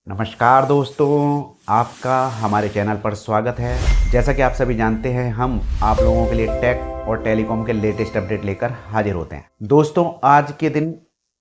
नमस्कार दोस्तों, आपका हमारे चैनल पर स्वागत है। जैसा कि आप सभी जानते हैं, हम आप लोगों के लिए टेक और टेलीकॉम के लेटेस्ट अपडेट लेकर हाजिर होते हैं। दोस्तों, आज के दिन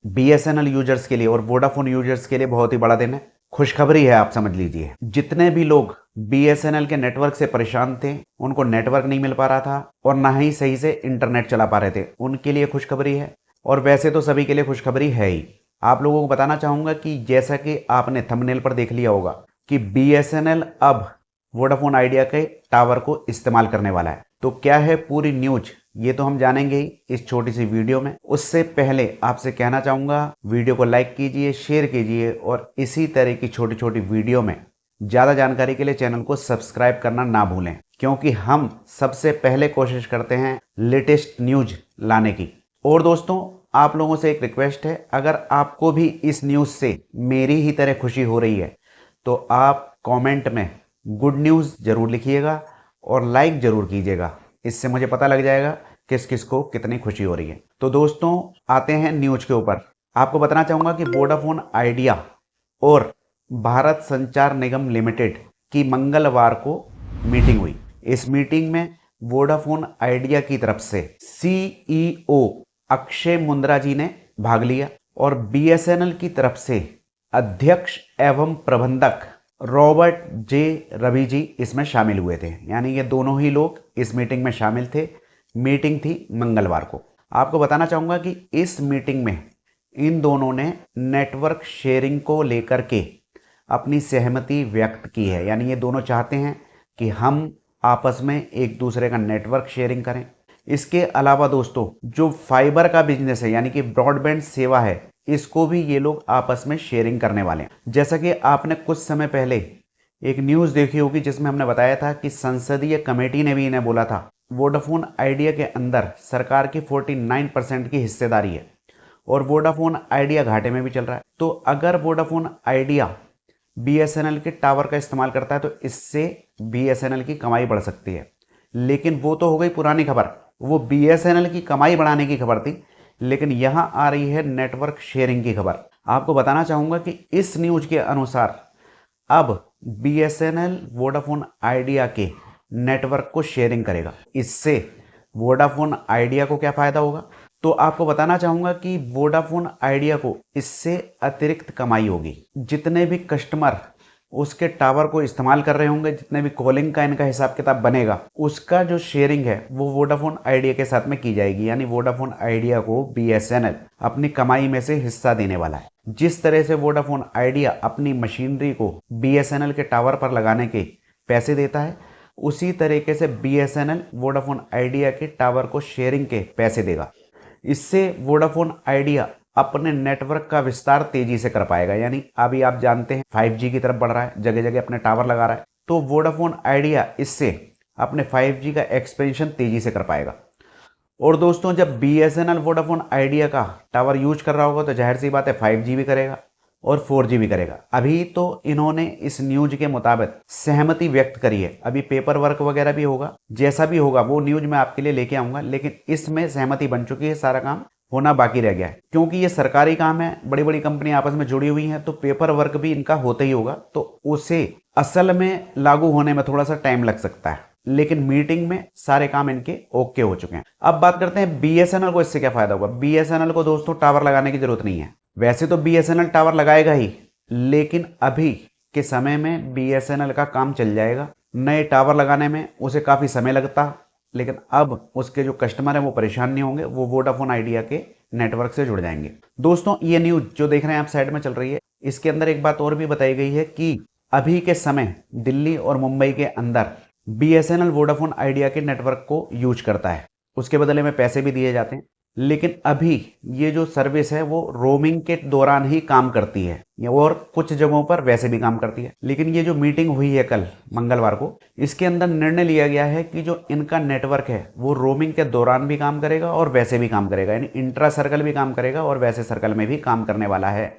बीएसएनएल यूजर्स के लिए और वोडाफोन यूजर्स के लिए बहुत ही बड़ा दिन है। खुशखबरी है, आप समझ लीजिए। जितने भी लोग बीएसएनएल के नेटवर्क से परेशान थे, उनको नेटवर्क नहीं मिल पा रहा था और ना ही सही से इंटरनेट चला पा रहे थे, उनके लिए खुशखबरी है। और वैसे तो सभी के लिए खुशखबरी है ही। आप लोगों को बताना चाहूंगा कि जैसा कि आपने थंबनेल पर देख लिया होगा कि बीएसएनएल अब वोडाफोन आइडिया के टावर को इस्तेमाल करने वाला है। तो क्या है पूरी न्यूज, ये तो हम जानेंगे ही इस छोटी सी वीडियो में। उससे पहले आपसे कहना चाहूंगा, वीडियो को लाइक कीजिए, शेयर कीजिए और इसी तरह की छोटी छोटी वीडियो में ज्यादा जानकारी के लिए चैनल को सब्सक्राइब करना ना भूलें, क्योंकि हम सबसे पहले कोशिश करते हैं लेटेस्ट न्यूज लाने की। और दोस्तों, आप लोगों से एक रिक्वेस्ट है, अगर आपको भी इस न्यूज़ से मेरी ही तरह खुशी हो रही है तो आप कमेंट में गुड न्यूज़ ज़रूर लिखिएगा और लाइक ज़रूर कीजिएगा। इससे मुझे पता लग जाएगा किस किस को कितनी खुशी हो रही है। तो दोस्तों, आते हैं न्यूज के ऊपर। आपको बताना चाहूँगा कि वोडाफोन आइडिया और भारत संचार निगम लिमिटेड की मंगलवार को मीटिंग हुई। इस मीटिंग में वोडाफोन आइडिया की तरफ से सीईओ अक्षय मुंद्रा जी ने भाग लिया और बीएसएनएल की तरफ से अध्यक्ष एवं प्रबंधक रॉबर्ट जे रवि जी इसमें शामिल हुए थे। यानी ये दोनों ही लोग इस मीटिंग में शामिल थे। मीटिंग थी मंगलवार को। आपको बताना चाहूंगा कि इस मीटिंग में इन दोनों ने नेटवर्क शेयरिंग को लेकर के अपनी सहमति व्यक्त की है। यानी ये दोनों चाहते हैं कि हम आपस में एक दूसरे का नेटवर्क शेयरिंग करें। इसके अलावा दोस्तों, जो फाइबर का बिजनेस है यानी कि ब्रॉडबैंड सेवा है, इसको भी ये लोग आपस में शेयरिंग करने वाले हैं। जैसा कि आपने कुछ समय पहले एक न्यूज़ देखी होगी जिसमें हमने बताया था कि संसदीय कमेटी ने भी इन्हें बोला था वोडाफोन आइडिया के अंदर सरकार की 49% की हिस्सेदारी है और वोडाफोन आइडिया घाटे में भी चल रहा है। तो अगर वोडाफोन आइडिया बीएसएनएल के टावर का इस्तेमाल करता है तो इससे बीएसएनएल की कमाई बढ़ सकती है। लेकिन वो तो हो गई पुरानी खबर, वो बीएसएनएल की कमाई बढ़ाने की खबर थी। लेकिन यहां आ रही है नेटवर्क शेयरिंग की खबर। आपको बताना चाहूंगा कि इस न्यूज के अनुसार अब बीएसएनएल वोडाफोन आइडिया के नेटवर्क को शेयरिंग करेगा। इससे वोडाफोन आइडिया को क्या फायदा होगा, तो आपको बताना चाहूंगा कि वोडाफोन आइडिया को इससे अतिरिक्त कमाई होगी। जितने भी कस्टमर उसके टावर को इस्तेमाल कर रहे होंगे, जितने भी कॉलिंग का इनका हिसाब किताब बनेगा, उसका जो शेयरिंग है वो वोडाफोन आइडिया के साथ में की जाएगी। यानी वोडाफोन आइडिया को बीएसएनएल अपनी कमाई में से हिस्सा देने वाला है। जिस तरह से वोडाफोन आइडिया अपनी मशीनरी को बीएसएनएल के टावर पर लगाने के पैसे देता है, उसी तरीके से बीएसएनएल वोडाफोन आइडिया के टावर को शेयरिंग के पैसे देगा। इससे वोडाफोन आइडिया अपने नेटवर्क का विस्तार तेजी से कर पाएगा। यानी अभी आप जानते हैं 5G की तरफ बढ़ रहा है, जगह जगह अपने टावर लगा रहा है। तो वोडाफोन आइडिया इससे अपने 5G का एक्सपेंशन तेजी से कर पाएगा। और दोस्तों, जब बीएसएनएल वोडाफोन आइडिया का टावर यूज कर रहा होगा तो जाहिर सी बात है 5G भी करेगा और 4G भी करेगा। अभी तो इन्होंने इस न्यूज के मुताबिक सहमति व्यक्त करी है। अभी पेपर वर्क वगैरह भी होगा, जैसा भी होगा वो न्यूज मैं आपके लिए लेके आऊंगा। लेकिन इसमें सहमति बन चुकी है, सारा काम होना बाकी रह गया है। क्योंकि ये सरकारी काम है, बड़ी बड़ी कंपनी आपस में जुड़ी हुई हैं, तो पेपर वर्क भी इनका होता ही होगा। तो उसे असल में लागू होने में थोड़ा सा टाइम लग सकता है। लेकिन मीटिंग में सारे काम इनके ओके हो चुके हैं। अब बात करते हैं बीएसएनएल को इससे क्या फायदा होगा। बीएसएनएल को दोस्तों टावर लगाने की जरूरत नहीं है। वैसे तो बीएसएनएल टावर लगाएगा ही, लेकिन अभी के समय में बीएसएनएल का काम चल जाएगा। नए टावर लगाने में उसे काफी समय लगता, लेकिन अब उसके जो कस्टमर हैं वो परेशान नहीं होंगे, वो वोडाफोन आइडिया के नेटवर्क से जुड़ जाएंगे। दोस्तों, ये न्यूज जो देख रहे हैं आप साइड में चल रही है, इसके अंदर एक बात और भी बताई गई है कि अभी के समय दिल्ली और मुंबई के अंदर बीएसएनएल वोडाफोन आइडिया के नेटवर्क को यूज करता है। उसके बदले में पैसे भी दिए जाते हैं। लेकिन अभी ये जो सर्विस है वो रोमिंग के दौरान ही काम करती है और कुछ जगहों पर वैसे भी काम करती है। लेकिन ये जो मीटिंग हुई है कल मंगलवार को, इसके अंदर निर्णय लिया गया है कि जो इनका नेटवर्क है वो रोमिंग के दौरान भी काम करेगा और वैसे भी काम करेगा। यानी इंट्रा सर्कल भी काम करेगा और वैसे सर्कल में भी काम करने वाला है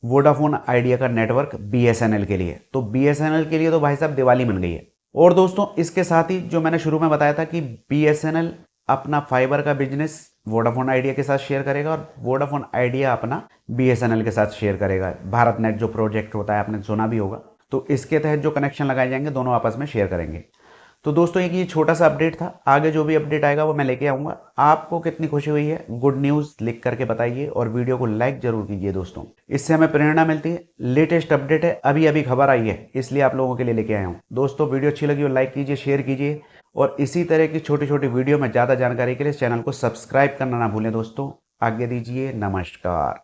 वोडाफोन आइडिया का नेटवर्क बीएसएनएल के लिए। तो बीएसएनएल के लिए तो भाई साहब दिवाली बन गई है। और दोस्तों, इसके साथ ही जो मैंने शुरू में बताया था कि बीएसएनएल अपना फाइबर का बिजनेस वोडाफोन आइडिया के साथ शेयर करेगा और वोडाफोन आइडिया अपना BSNL के साथ शेयर करेगा। भारत नेट जो प्रोजेक्ट होता है आपने सुना भी होगा, तो इसके तहत जो कनेक्शन लगाए जाएंगे दोनों आपस में शेयर करेंगे। तो दोस्तों एक ये छोटा सा अपडेट था, आगे जो भी अपडेट आएगा वो मैं लेके आऊँगा। आपको कितनी खुशी हुई है गुड न्यूज़ लिख करके बताइए और वीडियो को लाइक जरूर कीजिए दोस्तों, इससे हमें प्रेरणा मिलती है। लेटेस्ट अपडेट है, अभी अभी खबर आई है, इसलिए आप लोगों के लिए लेके आया हूँ। दोस्तों वीडियो अच्छी लगी हो लाइक कीजिए, शेयर कीजिए और इसी तरह की छोटी छोटी वीडियो में ज़्यादा जानकारी के लिए चैनल को सब्सक्राइब करना ना भूलें दोस्तों। आज्ञा दीजिए, नमस्कार।